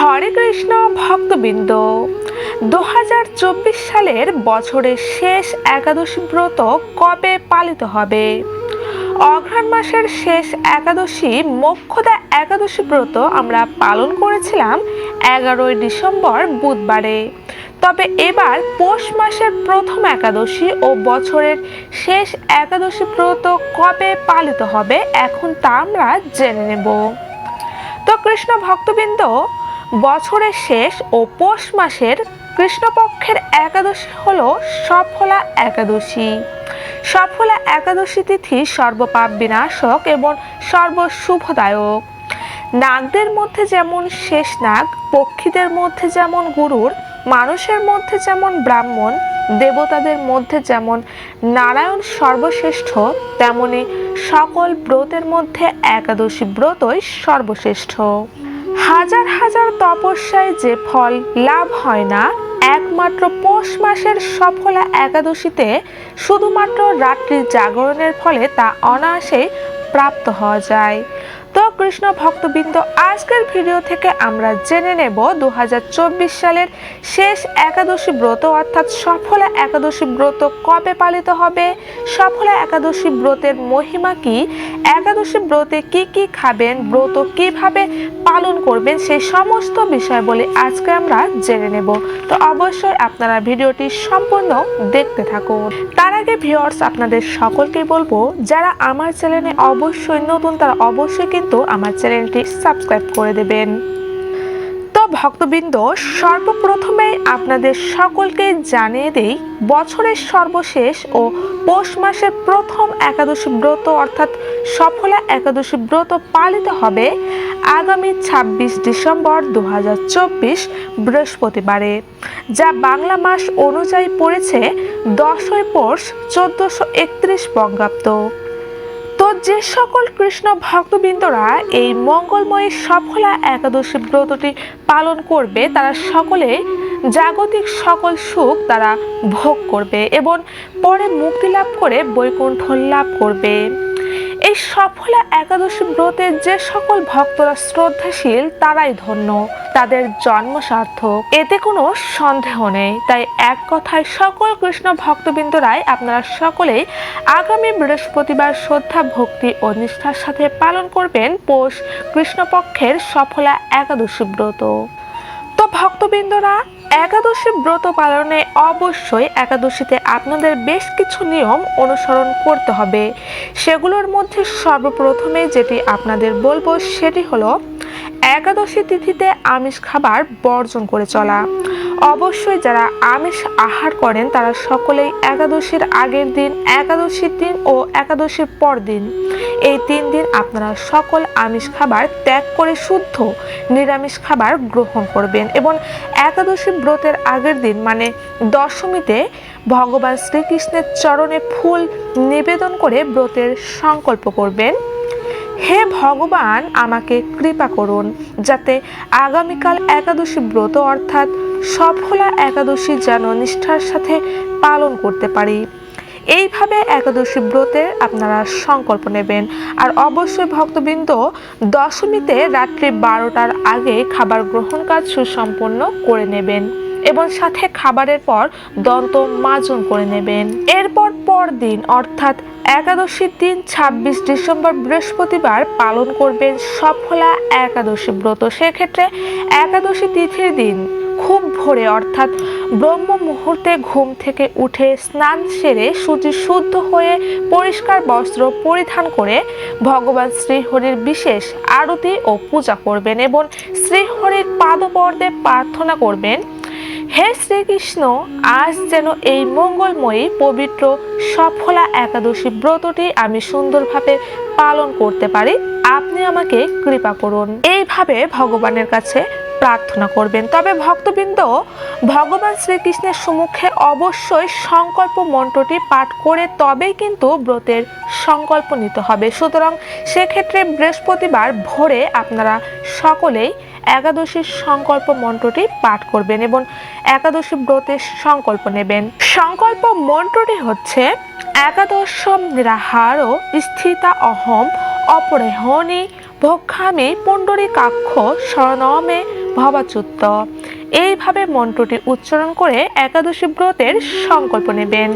হরে কৃষ্ণ ভক্তবৃন্দ, 2024 সালের বছরের শেষ একাদশী ব্রত কবে পালিত হবে? অঘ্রাণ মাসের শেষ একাদশী মোক্ষদা একাদশী ব্রত আমরা পালন করেছিলাম 11ই ডিসেম্বর বুধবারে। তবে এবার পৌষ মাসের প্রথম একাদশী ও বছরের শেষ একাদশী ব্রত কবে পালিত হবে এখন তা আমরা জেনে নেব। তো কৃষ্ণ ভক্তবৃন্দ, বছরের শেষ ও পৌষ মাসের কৃষ্ণপক্ষের একাদশী হলো সফলা একাদশী। সফলা একাদশী তিথি সর্বপাপ বিনাশক এবং সর্বশুভদায়ক। নাগদের মধ্যে যেমন শেষ নাগ, পক্ষীদের মধ্যে যেমন গরুড়, মানুষের মধ্যে যেমন ব্রাহ্মণ, দেবতাদের মধ্যে যেমন নারায়ণ সর্বশ্রেষ্ঠ, তেমনি সকল ব্রতের মধ্যে একাদশী ব্রতই সর্বশ্রেষ্ঠ। হাজার হাজার তপস্যায় যে ফল লাভ হয় না, একমাত্র পৌষ মাসের সফলা একাদশীতে শুধুমাত্র রাত্রি জাগরণের ফলে তা অনায়াসে প্রাপ্ত হওয়া যায়। তো কৃষ্ণ ভক্তবৃন্দ, আজকের ভিডিও থেকে আমরা জেনে নেব 2024 সালের শেষ একাদশী ব্রত অর্থাৎ সফলা একাদশী ব্রত কবে পালিত হবে, সফলা একাদশী ব্রতের মহিমা কি, একাদশী ব্রতে কি কি খাবেন, ব্রত কিভাবে পালন করবেন, সেই সমস্ত বিষয় বলে আজকে আমরা জেনে নেব। তো অবশ্যই আপনারা ভিডিওটি সম্পূর্ণ দেখতে থাকুন। তার আগে ভিউয়ার্স, আপনাদের সকলকে বলবো যারা আমার চ্যানেলে অবশ্যই নতুন তারা অবশ্যই কিন্তু আমার চ্যানেলটি সাবস্ক্রাইব করে দেবেন। তো ভক্তবৃন্দ, সর্বপ্রথমে আপনাদের সকলকে জানিয়ে দেই বছরের সর্বশেষ ও পৌষ মাসের প্রথম একাদশী ব্রত অর্থাৎ সফলা একাদশী ব্রত পালিত হবে আগামী 26 ডিসেম্বর 2024 বৃহস্পতিবারে, যা বাংলা মাস অনুযায়ী পড়েছে 10ই পৌষ 1431 বঙ্গাব্দ। তো যে সকল কৃষ্ণ ভক্তবৃন্দরা এই মঙ্গলময়ী সফলা একাদশী ব্রতটি পালন করবে তারা সকলে জাগতিক সকল সুখ তারা ভোগ করবে এবং পরে মুক্তি লাভ করে বৈকুণ্ঠ লাভ করবে। এই সফলা একাদশী ব্রতে যে সকল ভক্তরা শ্রদ্ধাশীল তারাই ধন্য, তাদের জন্ম সার্থক, এতে কোনো সন্দেহ নেই। তাই এক কথায় সকল কৃষ্ণ ভক্তবৃন্দরাই আপনারা সকলেই আগামী বৃহস্পতিবার শ্রদ্ধা ভক্তি ও নিষ্ঠার সাথে পালন করবেন পৌষ কৃষ্ণপক্ষের সফলা একাদশী ব্রত। তো ভক্তবৃন্দরা, একাদশী ব্রত পালনে অবশ্যই একাদশীতে আপনাদের বেশ কিছু নিয়ম অনুসরণ করতে হবে। সেগুলোর মধ্যে সর্বপ্রথমে যেটি আপনাদের বলবো সেটি হলো একাদশী তিথিতে আমিষ খাবার বর্জন করে চলা। অবশ্যই যারা আমিষ আহার করেন তারা সকলেই একাদশীর আগের দিন, একাদশীর দিন ও একাদশীর পর দিন, এই 3 দিন আপনারা সকল আমিষ খাবার ত্যাগ করে শুদ্ধ নিরামিষ খাবার গ্রহণ করবেন এবং একাদশী ব্রতের আগের দিন মানে দশমীতে ভগবান শ্রীকৃষ্ণের চরণে ফুল নিবেদন করে ব্রতের সংকল্প করবেন, হে ভগবান আমাকে কৃপা করুন যাতে আগামীকাল একাদশী ব্রত অর্থাৎ সফলা একাদশী যেন নিষ্ঠার সাথে পালন করতে পারি। এইভাবে একাদশী ব্রতে আপনারা সংকল্প নেবেন। আর অবশ্যই ভক্তবৃন্দ, দশমীতে রাত্রি 12টার আগে খাবার গ্রহণ কাজ সুসম্পন্ন করে নেবেন এবং সাথে খাবারের পর দন্ত মাজন করে নেবেন। এরপর পরদিন অর্থাৎ একাদশীর দিন 26 ডিসেম্বর বৃহস্পতিবার পালন করবেন সফলা একাদশী ব্রত। সেক্ষেত্রে একাদশী তিথির দিন খুব ভোরে অর্থাৎ ব্রহ্ম মুহূর্তে ঘুম থেকে উঠে স্নান সেরে শুচি শুদ্ধ হয়ে পরিষ্কার বস্ত্র পরিধান করে ভগবান শ্রীহরির বিশেষ আরতি ও পূজা করবেন এবং শ্রীহরির পাদপদ্মে প্রার্থনা করবেন, হে শ্রীকৃষ্ণ, আজ যেন এই মঙ্গলময়ী পবিত্র সফলা একাদশী ব্রতটি আমি সুন্দরভাবে পালন করতে পারি, আপনি আমাকে কৃপা করুন। এইভাবে ভগবানের কাছে প্রার্থনা করবেন। তবে ভক্তবৃন্দ, ভগবান শ্রীকৃষ্ণের সম্মুখে অবশ্যই সংকল্প মন্ত্রটি পাঠ করে তবেই কিন্তু ব্রতের সংকল্প নিতে হবে। সুতরাং সেক্ষেত্রে বৃহস্পতিবার ভোরে আপনারা সকলেই একাদশীর সংকল্প মন্ত্রটি পাঠ করবেন এবং একাদশী ব্রতের সংকল্প নেবেন। সংকল্প মন্ত্রটি হচ্ছে একাদশম নিরাহার স্থিতা অহম অপরেহনি ভক্ষামি পুণ্ডরীকাক্ষ শরণমে ভবাচ্যুত। এইভাবে মন্ত্রটি উচ্চারণ করে একাদশী ব্রতের সংকল্প নেবেন।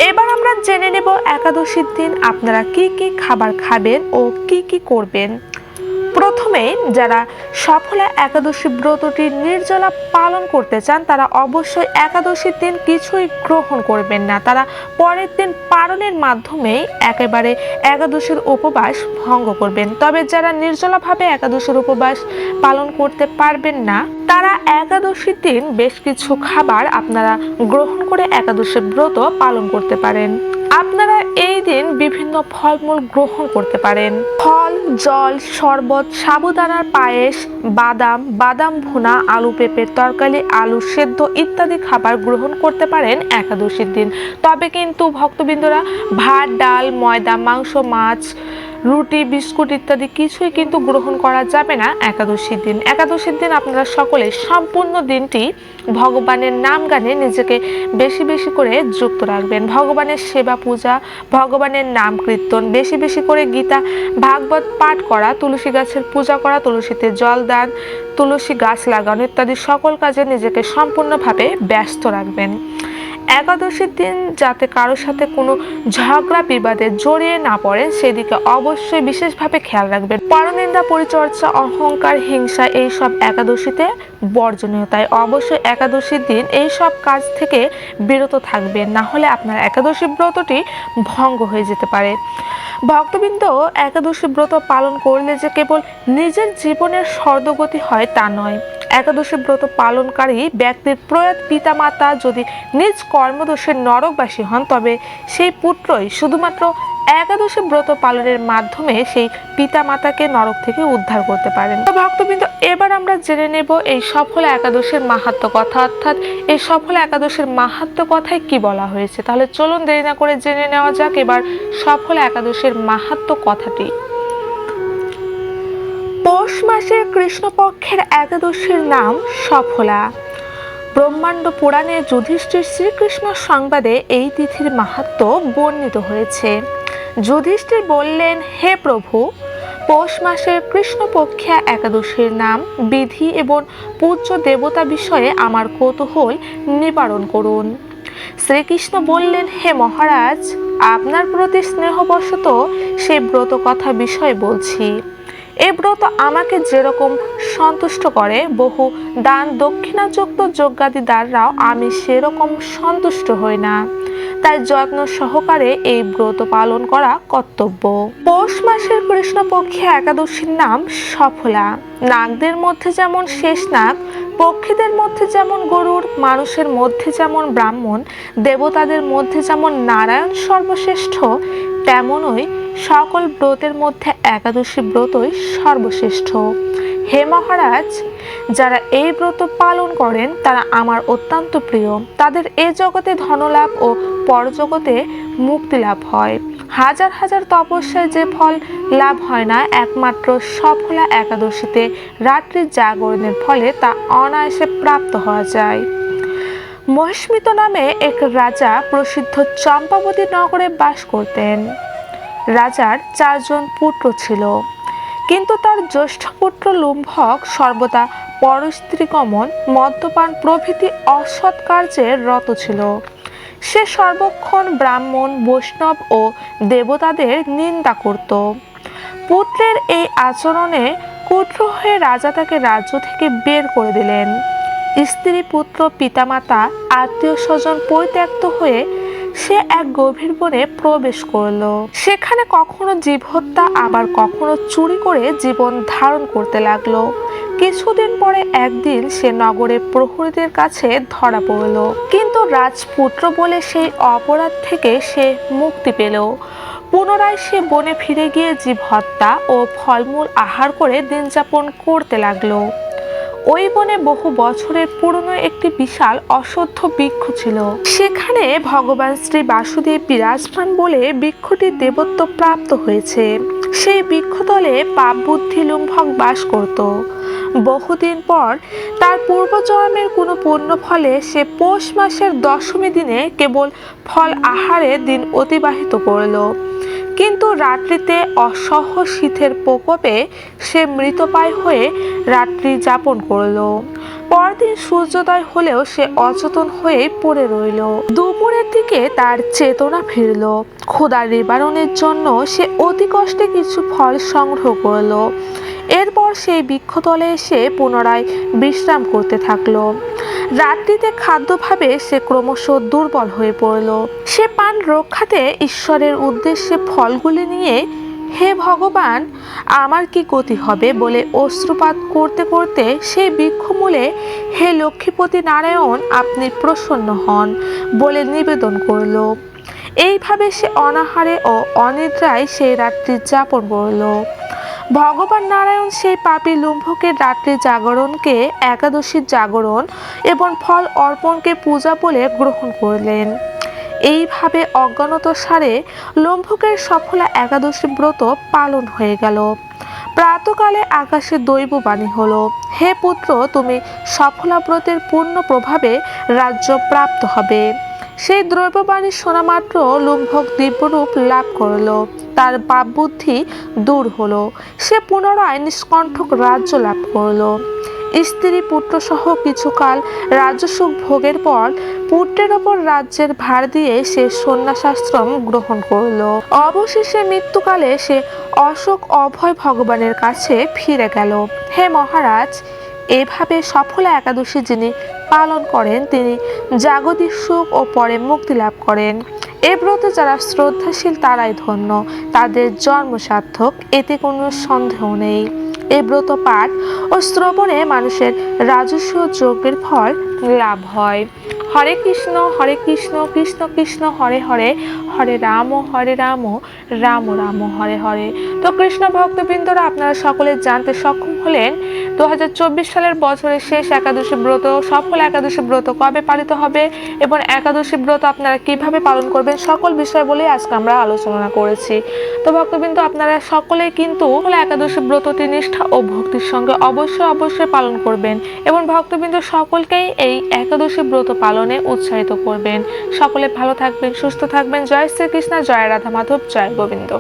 এবার আমরা জেনে নেব একাদশীর দিন আপনারা কি কি খাবার খাবেন ও কি কি করবেন। প্রথমে যারা সফলা একাদশী ব্রতটি নির্জলা পালন করতে চান তারা অবশ্যই একাদশীর দিন কিছুই গ্রহণ করবেন না। তারা পরের দিন পালনের মাধ্যমে একেবারে একাদশীর উপবাস ভঙ্গ করবেন। তবে যারা নির্জলাভাবে একাদশীর উপবাস পালন করতে পারবেন না তারা একাদশীর দিন বেশ কিছু খাবার আপনারা গ্রহণ করে একাদশীর ব্রত পালন করতে পারেন। আপনারা এই দিন বিভিন্ন ফলমূল গ্রহণ করতে পারেন। ফল, জল, শরবত, সাবুদানার পায়েস, বাদাম ভুনা, আলু পেঁপের তরকারি, আলু সেদ্ধ ইত্যাদি খাবার গ্রহণ করতে পারেন একাদশীর দিন। তবে কিন্তু ভক্তবৃন্দরা ভাত, ডাল, ময়দা, মাংস, মাছ, রুটি, বিস্কুট ইত্যাদি কিছুই কিন্তু গ্রহণ করা যাবে না একাদশীর দিন। একাদশীর দিন আপনারা সকলে সম্পূর্ণ দিনটি ভগবানের নাম গানে নিজেকে বেশি বেশি করে যুক্ত রাখবেন। ভগবানের সেবা পূজা, ভগবানের নাম কীর্তন, বেশি বেশি করে গীতা ভাগবত পাঠ করা, তুলসী গাছের পূজা করা, তুলসীতে জল দান, তুলসী গাছ লাগানো ইত্যাদি সকল কাজে নিজেকে সম্পূর্ণভাবে ব্যস্ত রাখবেন। একাদশীর দিন যাতে কারোর সাথে কোনো ঝগড়া বিবাদে জড়িয়ে না পড়েন সেদিকে অবশ্যই বিশেষভাবে খেয়াল রাখবেন। পরনিন্দা, পরিচর্যা, অহংকার, হিংসা এইসব একাদশীতে বর্জনীয়। তাই অবশ্যই একাদশীর দিন এই সব কাজ থেকে বিরত থাকবেন, না হলে আপনার একাদশী ব্রতটি ভঙ্গ হয়ে যেতে পারে। ভক্তবৃন্দ, একাদশী ব্রত পালন করলে যে কেবল নিজের জীবনের স্বর্গগতি হয় তা নয়। একাদশী ব্রত পালনকারী ব্যক্তির প্রয়াত পিতামাতা যদি নিজ কর্মদোষের নরকবাসী হন তবে সেই পুত্রই শুধুমাত্র একাদশী ব্রত পালনের মাধ্যমে সেই পিতামাতাকে নরক থেকে উদ্ধার করতে পারেন। তো ভক্তবৃন্দ, এবার আমরা জেনে নেব এই সফল একাদশীর মাহাত্ম্য কথা, অর্থাৎ এই সফল একাদশীর মাহাত্ম্য কথায় কি বলা হয়েছে। তাহলে চলুন দেরি না করে জেনে নেওয়া যাক এবার সফল একাদশীর মাহাত্ম্য কথাটি। পৌষ মাসের কৃষ্ণপক্ষের একাদশীর নাম সফলা। ব্রহ্মাণ্ড পুরাণে যুধিষ্ঠির শ্রীকৃষ্ণ সংবাদে এই তিথির মাহাত্ম্য বর্ণিত হয়েছে। যুধিষ্ঠির বললেন, হে প্রভু, পৌষ মাসের কৃষ্ণপক্ষিয়া একাদশীর নাম, বিধি এবং পূজ্য দেবতা বিষয়ে আমার কৌতূহল নিবারণ করুন। শ্রীকৃষ্ণ বললেন, হে মহারাজ, আপনার প্রতি স্নেহবশত সেই ব্রত কথা বিষয়ে বলছি। এই ব্রত আমাকে যেরকম সন্তুষ্ট করে, বহু দান দক্ষিণাযুক্ত যজ্ঞাদি দ্বারাও আমি সেরকম সন্তুষ্ট হই না। তাই যত্ন সহকারে এই ব্রত পালন করা কর্তব্য। পৌষ মাসের কৃষ্ণপক্ষে একাদশীর নাম সফলা। নাগদের মধ্যে যেমন শেষ নাগ, পক্ষীদের মধ্যে যেমন গরুড়, মানুষের মধ্যে যেমন ব্রাহ্মণ, দেবতাদের মধ্যে যেমন নারায়ণ সর্বশ্রেষ্ঠ, তেমনই সকল ব্রতের মধ্যে একাদশী ব্রতই সর্বশ্রেষ্ঠ। হে মহারাজ, যারা এই ব্রত পালন করেন তারা আমার অত্যন্ত প্রিয়। তাদের এ জগতে ধনলাভ ও পরজগতে মুক্তি লাভ হয়। হাজার হাজার তপস্যায় যে ফল লাভ হয় না, একমাত্র সফলা একাদশীতে রাত্রি জাগরণের ফলে তা অনায়াসে প্রাপ্ত হওয়া যায়। মহিষ্মিত নামে এক রাজা প্রসিদ্ধ চম্পাবতী নগরে বাস করতেন। রাজার 4 জন পুত্র ছিল, কিন্তু তার জ্যেষ্ঠ পুত্র লুম্ভক সর্বদা পরস্ত্রীগমন, মদ্যপান প্রভৃতি অসৎ কার্যে রত ছিল। সে সর্বক্ষণ ব্রাহ্মণ, বৈষ্ণব ও দেবতাদের নিন্দা করত। পুত্রের এই আচরণে ক্রুদ্ধ হয়ে রাজা তাকে রাজ্য থেকে বের করে দিলেন। স্ত্রী, পুত্র, পিতামাতা, আত্মীয় স্বজন পরিত্যক্ত হয়ে সে এক গভীর বনে প্রবেশ করল। সেখানে কখনো জীব হত্যা, আবার কখনো চুরি করে জীবন ধারণ করতে লাগলো। কিছুদিন পরে একদিন সে নগরের প্রহরীদের কাছে ধরা পড়ল, কিন্তু রাজপুত্র বলে সেই অপরাধ থেকে সে মুক্তি পেল। পুনরায় সে বনে ফিরে গিয়ে জীব হত্যা ও ফলমূল আহার করে দিন যাপন করতে লাগলো। ওই বনে বহু বছরের পুরনো একটি বিশাল অশ্বত্থ বৃক্ষ ছিল। সেখানে ভগবান শ্রী বাসুদেব বিরাজমান বলে বৃক্ষটি দেবত্ব প্রাপ্ত হয়েছে। সেই বৃক্ষতলে পাপ বুদ্ধি লুম্ভক বাস করত। বহুদিন পর তার পূর্বজন্মের কোনো পুণ্য ফলে সে পৌষ মাসের দশমী দিনে কেবল ফল আহারে দিন অতিবাহিত করল। কিন্তু রাত্রিতে অসহ্য শীতের প্রকোপে সে মৃতপ্রায় হয়ে রাত্রি যাপন করল। পরদিন সূর্যোদয় হলেও সে অচেতন হয়ে পড়ে রইল। দুপুরের দিকে তার চেতনা ফিরল। ক্ষুধার নিবারণের জন্য সে অতি কষ্টে কিছু ফল সংগ্রহ করল। এরপর সেই বৃক্ষতলে এসে পুনরায় বিশ্রাম করতে থাকলো। রাত্রিতে খাদ্যভাবে সে ক্রমশ দুর্বল হয়ে পড়ল। সে প্রাণ রক্ষাতে ঈশ্বরের উদ্দেশ্যে ফলগুলি নিয়ে হে ভগবান, আমার কি গতি হবে বলে অশ্রুপাত করতে করতে সেই বৃক্ষমূলে হে লক্ষ্মীপতি নারায়ণ, আপনি প্রসন্ন হন বলে নিবেদন করল। এইভাবে সে অনাহারে ও অনিদ্রায় সেই রাত্রি যাপন করল। ভগবান নারায়ণ সেই পাপী লুম্ভকের রাত্রি জাগরণকে একাদশীর জাগরণ এবং ফল অর্পণকে পূজা বলে গ্রহণ করলেন। এইভাবে অজ্ঞানতাসারে লুম্ভকের সফলা একাদশী ব্রত পালন হয়ে গেল। প্রাতকালে আকাশে দৈববাণী হলো, হে পুত্র, তুমি সফলা ব্রতের পূর্ণ প্রভাবে রাজ্য প্রাপ্ত হবে। সেই দ্রব্যবাণী শোনা মাত্র লুম্ভক দিব্যরূপ লাভ করল। তার পাপ বুদ্ধি দূর হলো। সে পুনরায় নিষ্কণ্ঠক রাজ্য লাভ করল। স্ত্রী পুত্র সহ কিছুকাল রাজ্যসুখ ভোগের পর পুত্রের ওপর রাজ্যের ভার দিয়ে সে সন্ন্যাসাশ্রম গ্রহণ করল। অবশেষে মৃত্যুকালে সে অশোক অভয় ভগবানের কাছে ফিরে গেল। হে মহারাজ, এভাবে সফলা একাদশী যিনি পালন করেন তিনি জাগতিক সুখ ও পরে মুক্তি লাভ করেন। এ ব্রতে যারা শ্রদ্ধাশীল তারাই ধন্য, তাদের জন্ম সার্থক, এতে কোনো সন্দেহ নেই। এই ব্রত পাঠ ও শ্রবণে মানুষের রাজস্ব যজ্ঞের ফল লাভ হয়। হরে কৃষ্ণ কৃষ্ণ কৃষ্ণ হরে হরে, হরে রাম রাম রাম হরে হরে। তো কৃষ্ণ ভক্তবৃন্দরা, আপনারা সকলে জানতে সক্ষম হলেন 2024 সালের বছরের শেষ একাদশী ব্রত, সফল একাদশী ব্রত কবে পালিত হবে এবং একাদশী ব্রত আপনারা কিভাবে পালন করবেন, সকল বিষয় বলে আজকে আমরা আলোচনা করেছি। তো ভক্তবৃন্দ, আপনারা সকলেই কিন্তু একাদশী ব্রতটি নিষ্ঠা ও ভক্তির সঙ্গে অবশ্যই পালন করবেন এবং ভক্তবৃন্দ সকলকেই এই একাদশী ব্রত পালনে উৎসাহিত করবেন। সকলে ভালো থাকবেন, সুস্থ থাকবেন। জয় শ্রীকৃষ্ণ, জয় রাধা মাধব, জয় গোবিন্দ।